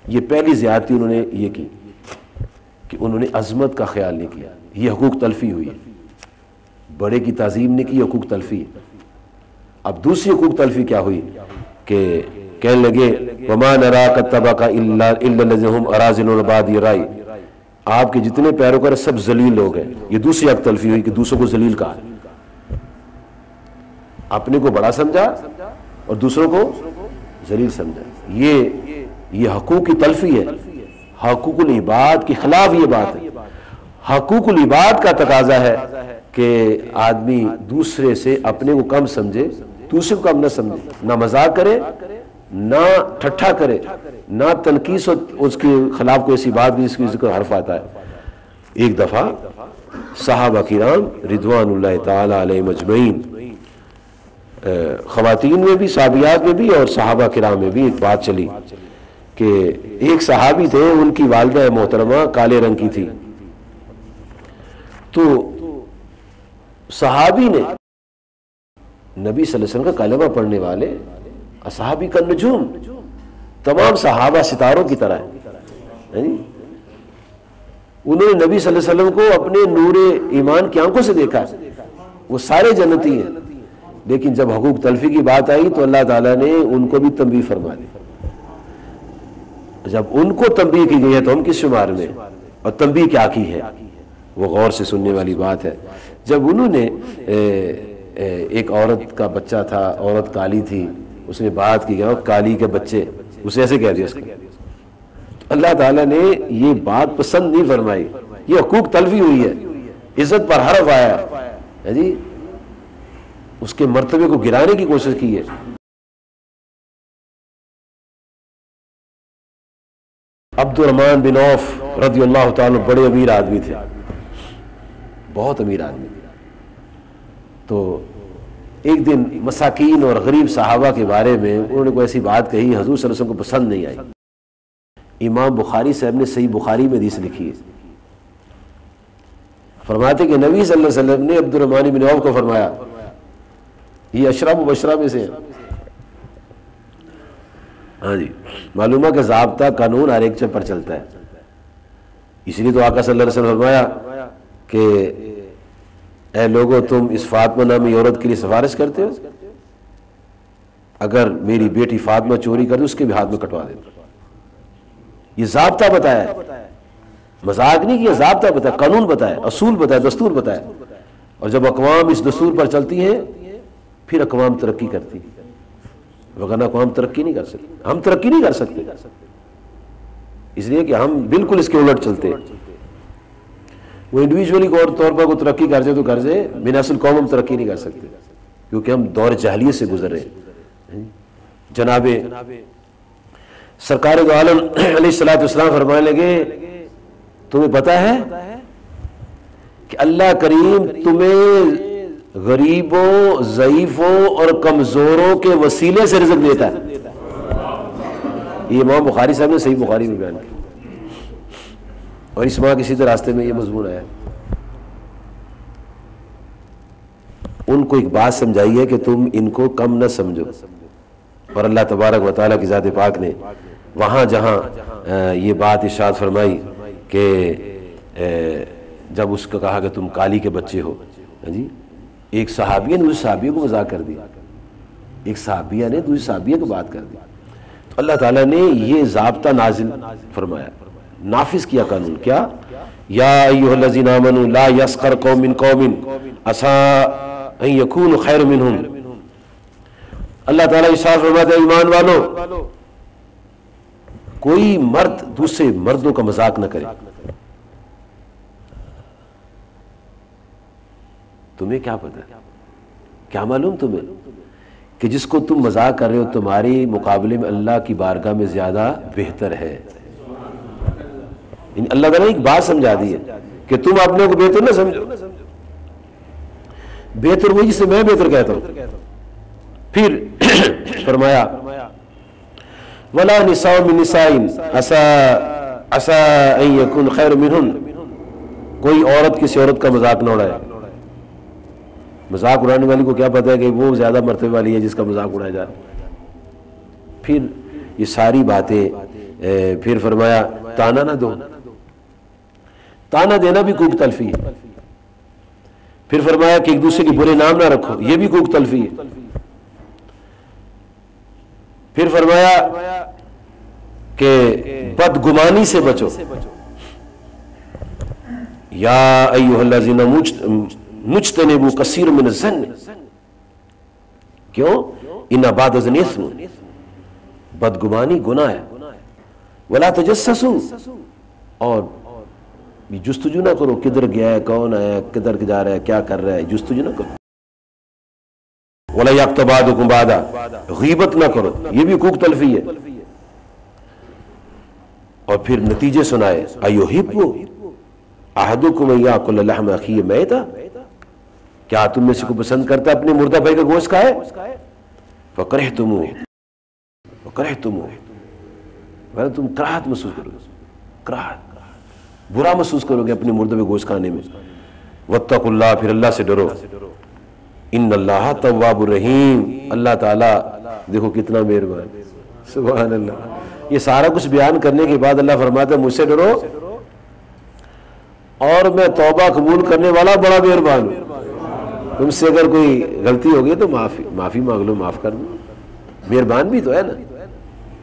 یہ پہلی زیادتی انہوں نے یہ کی کہ انہوں نے عظمت کا خیال نہیں کیا، یہ حقوق تلفی ہوئی، بڑے کی تعظیم نہیں کی، حقوق تلفی۔ اب دوسری حقوق تلفی کیا ہوئی کہ کہنے لگے وَمَا نَرَاكَ اتَّبَعَكَ إِلَّا الَّذِينَ هُمْ أَرَاذِلُونَ بَادِيَ الرَّأْيِ، آپ کے جتنے پیروکار سب ذلیل لوگ ہیں۔ یہ دوسری حق تلفی ہوئی کہ دوسروں کو ذلیل کہا، اپنے کو بڑا سمجھا اور دوسروں کو ذلیل سمجھا۔ یہ حقوق کی تلفی ہے، حقوق العباد کے خلاف یہ بات ہے۔ حقوق العباد کا تقاضا ہے کہ آدمی دوسرے سے اپنے کو کم سمجھے، دوسرے کو کم نہ سمجھے، نہ مذاق کرے، نہ ٹھٹھا کرے، نہ تنقیص اس کے خلاف کوئی ایسی بات جس کی ذکر حرف آتا ہے۔ ایک دفعہ صحابہ کرام رضوان اللہ تعالی علیہم اجمعین، خواتین میں بھی، صحابیات میں بھی اور صحابہ کرام میں بھی ایک بات چلی کہ ایک صحابی تھے، ان کی والدہ محترمہ کالے رنگ کی تھی، تو صحابی نے نبی صلی اللہ علیہ وسلم کا کلمہ پڑھنے والے اصحابی کا نجوم، تمام صحابہ ستاروں کی طرح ہیں، انہوں نے نبی صلی اللہ علیہ وسلم کو اپنے نور ایمان کی آنکھوں سے دیکھا، وہ سارے جنتی ہیں، لیکن جب حقوق تلفی کی بات آئی تو اللہ تعالیٰ نے ان کو بھی تنبیہ فرما دی۔ جب ان کو تنبیہ کی گئی ہے تو ہم کس شمار میں، اور تنبیہ کیا کی ہے وہ غور سے سننے والی بات ہے۔ جب انہوں نے ایک عورت کا بچہ تھا، عورت کالی تھی، اس نے بات کی گیا کالی کے بچے، اسے ایسے کہہ دیا اس کو، اللہ تعالیٰ نے یہ بات پسند نہیں فرمائی، یہ حقوق تلفی ہوئی ہے، عزت پر حرف آیا ہے جی، اس کے مرتبے کو گرانے کی کوشش کی ہے۔ عبد الرحمن بن عوف رضی اللہ تعالیٰ بڑے امیر آدمی تھے، بہت امیر آدمی تھے، تو ایک دن مساکین اور غریب صحابہ کے بارے میں انہوں نے کوئی ایسی بات کہی، حضور صلی اللہ علیہ وسلم کو پسند نہیں آئی۔ امام بخاری صاحب نے صحیح بخاری میں حدیث لکھی ہے، فرماتے کہ نبی صلی اللہ علیہ وسلم نے عبد الرحمن بن عوف کو فرمایا، یہ اشرا مبشرہ میں سے ہے۔ ہاں جی، معلوم ہے کہ ضابطہ قانون ہر ایک پر چلتا ہے، اس لیے تو آقا صلی اللہ علیہ وسلم فرمایا کہ اے لوگو تم اس فاطمہ نامی عورت کے لیے سفارش کرتے ہو، اگر میری بیٹی فاطمہ چوری کر دے اس کے بھی ہاتھ میں کٹوا دے۔ یہ ضابطہ بتایا ہے، مذاق نہیں کیا، ضابطہ بتایا، قانون بتایا، اصول بتایا، دستور بتایا، اور جب اقوام اس دستور پر چلتی ہیں پھر اقوام ترقی کرتی، وگرنہ اقوام ترقی نہیں کر سکتے، ہم ترقی نہیں کر سکتے، اس لیے کہ ہم بالکل اس کے الٹ چلتے۔ وہ انڈیویجولی طور پر کوئی ترقی کر جائے تو کر جائے، بناس القوم ہم ترقی نہیں کر سکتے، کیونکہ ہم دور جاہلیت سے گزر رہے ہیں۔ جناب سرکار دو عالم علیہ السلام فرمانے لگے تمہیں پتا ہے کہ اللہ کریم تمہیں غریبوں، ضعیفوں اور کمزوروں کے وسیلے سے رزق دیتا ہے۔ یہ امام بخاری صاحب نے صحیح بخاری میں بیان کیا، اور اس ماہ کسی راستے میں یہ مضمون آیا۔ ان کو ایک بات سمجھائی ہے کہ تم ان کو کم نہ سمجھو، اور اللہ تبارک و تعالیٰ کی ذات پاک نے وہاں جہاں یہ بات ارشاد فرمائی کہ جب اس کو کہا کہ تم کالی کے بچے ہو، جی ایک صحابیہ نے دوسری صحابیہ کو مذاق کر دیا، ایک صحابیہ نے دوسری صحابیہ کو بات کر دی، تو اللہ تعالیٰ نے یہ ضابطہ نازل فرمایا، نافذ کیا قانون، کیا یا ایھا الذین آمنوا لا یسخر قوم من قوم عسیٰ ان یکونوا خیر منہم۔ اللہ تعالیٰ ارشاد فرماتا ہے ایمان والو کوئی مرد دوسرے مردوں کا مذاق نہ کرے۔ تمہیں کیا پتہ، کیا معلوم تمہیں کہ جس کو تم مذاق کر رہے ہو تمہاری مقابلے میں اللہ کی بارگاہ میں زیادہ بہتر ہے۔ اللہ تعالیٰ نے ایک بات سمجھا دی ہے کہ تم اپنے کو بہتر نہ سمجھو، بہتر وہی جسے میں بہتر کہتا ہوں۔ پھر فرمایا وَلَا نِسَاءٌ مِّن نِسَاءٍ عَسَىٰ أَن يَكُونَ خَيْرٌ مِّنْهُنَّ، کوئی عورت کسی عورت کا مذاق نہ اڑائے۔ مذاق اڑانے والی کو کیا پتہ ہے کہ وہ زیادہ مرتبے والی ہے جس کا مذاق اڑایا جائے۔ پھر یہ ساری باتیں پھر فرمایا تانا نہ دو، تانا دینا بھی کوک تلفی ہے. پھر فرمایا کہ ایک دوسرے کے برے نام نہ رکھو، یہ بھی کوک تلفی ہے. پھر فرمایا کہ بدگمانی سے بچو. یا ایھا الذین مجتنبوا کثیر من الظن، کیوں؟ ان بعض الظن اثم، بدگمانی گناہ ہے. ولا تجسسوا، اور جستجو نہ کرو کدھر گیا ہے، کون ہے، کدھر جا رہا ہے، کیا کر رہا ہے، جستجو نہ کرو. ولا یغتب بعضکم بعضا، غیبت نہ کرو، یہ بھی حقوق تلفی ہے. اور پھر نتیجے سنائے ایحب احدکم ان یاکل لحم اخیہ میتا، کیا تم میں سے کو پسند کرتا ہے اپنے مردہ بھائی کا گوشت کھائے؟ فکرہتموہ، تم کراہت محسوس کرو گے، کراہت، برا محسوس کرو گے اپنے مردہ بھائی گوشت کھانے میں. واتقوا اللہ، پھر اللہ سے ڈرو. ان اللہ تواب الرحیم، اللہ تعالیٰ دیکھو کتنا مہربان. سبحان اللہ. یہ سارا کچھ بیان کرنے کے بعد اللہ فرماتا ہے مجھ سے ڈرو اور میں توبہ قبول کرنے والا بڑا مہربان ہوں. تم سے اگر کوئی غلطی ہوگی تو معافی مانگ لو، معاف کر دو. مہربان بھی تو ہے نا،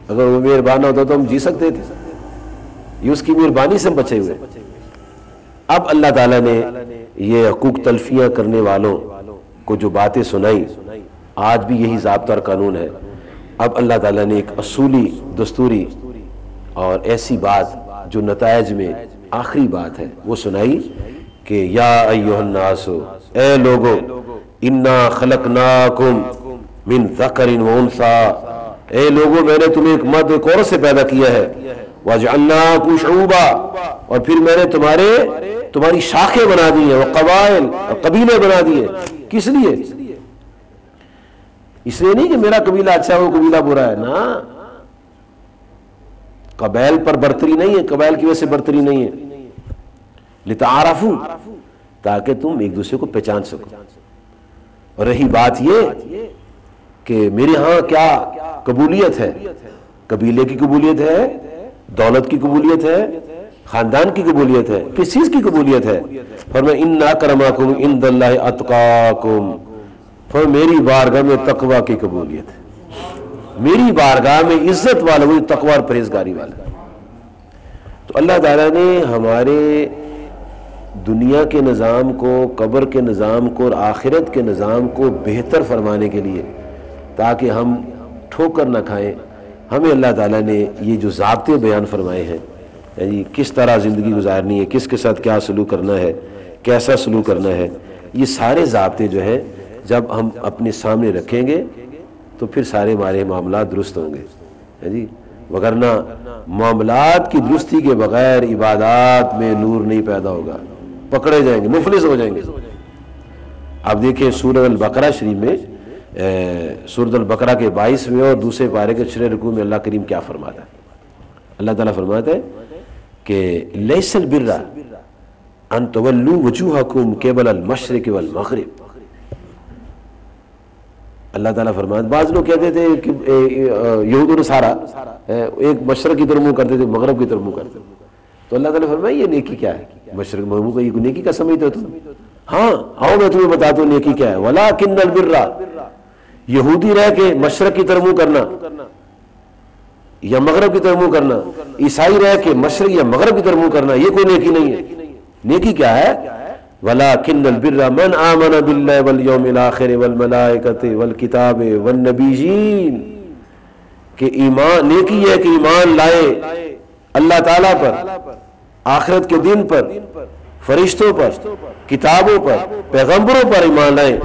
اگر وہ مہربان ہوتا تو ہم جی سکتے تھے. یہ اس کی مہربانی سے ہم بچے ہوئے. اب اللہ تعالیٰ نے یہ حقوق تلفیاں کرنے والوں کو جو باتیں سنائی، آج بھی یہی ضابطہ اور قانون ہے. اب اللہ تعالیٰ نے ایک اصولی دستوری اور ایسی بات جو نتائج میں آخری بات ہے وہ سنائی کہ یا ایھا الناس، اے لوگو، انا خلقناکم من ذکر و انثی، اے لوگو میں نے تمہیں ایک مرد ایک عورت سے پیدا کیا ہے. وجعلناکم شعوبا، اور پھر میں نے تمہاری شاخیں بنا دی ہیں، وقبائل، اور قبیلے بنا دیے. کس لیے؟ اس لیے نہیں کہ میرا قبیلہ اچھا ہے وہ قبیلہ برا ہے، نا. قبائل پر برتری نہیں ہے، قبائل کی وجہ سے برتری نہیں ہے. لتعارفوا، تاکہ تم ایک دوسرے کو پہچان سکو. اور رہی بات یہ کہ میرے ہاں کیا قبولیت ہے، قبیلے کی قبولیت ہے، دولت کی قبولیت ہے، خاندان کی قبولیت ہے، کس چیز کی قبولیت ہے؟ فرمایا ان اکرمکم عند اللہ اتقاکم، فرمایا میری بارگاہ میں تقوی کی قبولیت ہے، میری بارگاہ میں عزت والا وہی تقوی اور پرہیزگاری والا. تو اللہ تعالیٰ نے ہمارے دنیا کے نظام کو، قبر کے نظام کو اور آخرت کے نظام کو بہتر فرمانے کے لیے، تاکہ ہم ٹھوکر نہ کھائیں، ہمیں اللہ تعالیٰ نے یہ جو ضابطے بیان فرمائے ہیں، یعنی کس طرح زندگی گزارنی ہے، کس کے ساتھ کیا سلوک کرنا ہے، کیسا سلوک کرنا ہے، یہ سارے ضابطے جو ہیں جب ہم اپنے سامنے رکھیں گے تو پھر سارے ہمارے معاملات درست ہوں گے جی. وگرنہ معاملات کی درستی کے بغیر عبادات میں نور نہیں پیدا ہوگا، پکڑے جائیں گے، مفلس ہو جائیں گے. آپ دیکھیں سورۃ البقرہ شریف میں، سورۃ البقرہ کے 22ویں اور دوسرے پارے کے 6 رکوع میں اللہ کریم کیا فرماتا ہے؟ اللہ تعالیٰ فرماتا ہے کہ لیس البر ان تولوا وجوہکم قبل المشرق والمغرب. اللہ تعالیٰ فرماتا، بعض لوگ کہتے تھے کہ یہود و نصارہ ایک مشرق کی طرف منہ کرتے تھے، مغرب کی طرف منہ کرتے تھے. تو اللہ تعالیٰ فرمایا یہ نیکی کیا ہے؟ مشرق مغرب کو یہ نیکی کا سمجھتے ہو تم؟ ہاں آؤ میں تمہیں بتاتا ہوں نیکی کیا ہے. ولکن البر، یہودی رہ کے مشرق کی طرف منہ کرنا یا مغرب کی طرف منہ کرنا، عیسائی رہ کے مشرق یا مغرب کی طرف منہ کرنا، یہ کوئی نیکی نہیں ہے. نیکی کیا ہے؟ وَلَكِنَّ الْبِرَّ مَنْ آمَنَ بِاللَّهِ وَالْيَوْمِ الْآخِرِ وَالْمَلَائِكَةِ وَالْكِتَابِ وَالنَّبِيِّينَ، کہ ایمان، نیکی ہے کہ ایمان لائے اللہ تعالیٰ پر، آخرت کے دن پر، فرشتوں پر، کتابوں پر، پیغمبروں پر ایمان لائیں.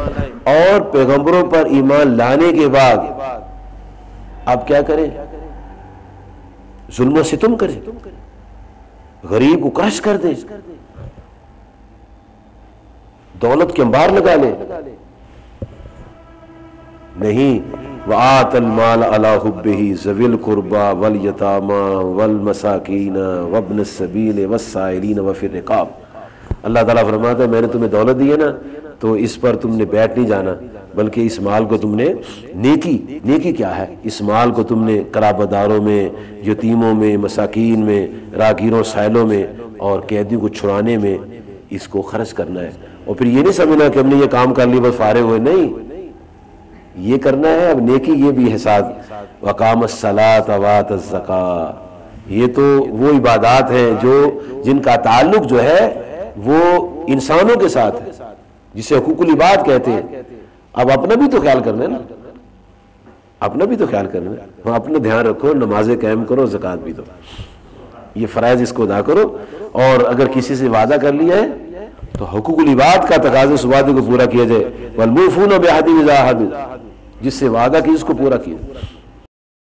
اور پیغمبروں پر ایمان لانے کے بعد آپ کیا کریں؟ ظلم و ستم کریں، غریب کو کرش کر دیں، دولت کے انبار لگا لیں. نہیں، وَآتَ الْمَالَ عَلَىٰ حُبِّهِ ذَوِي الْقُرْبَىٰ وَالْيَتَامَىٰ وَالْمَسَاكِينَ وَابْنِ السَّبِيلِ وَالسَّائِلِينَ وَفِي الرِّقَابِ. اللہ تعالیٰ فرماتا ہے میں نے تمہیں دولت دی ہے نا، تو اس پر تم نے بیٹھ نہیں جانا، بلکہ اس مال کو تم نے نیکی کیا ہے، اس مال کو تم نے قرابت داروں میں، یتیموں میں، مساکین میں، راہگیروں سائلوں میں اور قیدیوں کو چھڑانے میں اس کو خرچ کرنا ہے۔ اور پھر یہ نہیں سمجھنا کہ ہم نے یہ کام کر لی بس فارغ ہوئے، نہیں، یہ کرنا ہے۔ اب نیکی یہ بھی ہے ساتھ، وَقَامَ الصَّلَاةَ وَآتَى الزَّكَاةَ، یہ تو وہ عبادات ہیں جن کا تعلق جو ہے وہ انسانوں کے ساتھ ہے، جسے حقوق العباد کہتے ہیں۔ اب اپنا بھی تو خیال کرنا ہے نا، اپنا بھی تو خیال کرنا ہے، ہاں اپنا دھیان رکھو، نمازیں قائم کرو، زکوٰۃ بھی دو، یہ فرائض اس کو ادا کرو۔ اور اگر کسی سے وعدہ کر لیا ہے تو حقوق العباد کا تقاضے اس وعدے کو پورا کیا جائے، وَالْمُوفُونَ بِعَهْدِهِمْ إِذَا عَاهَدُوا، جس سے وعدہ کی اس کو پورا کیا۔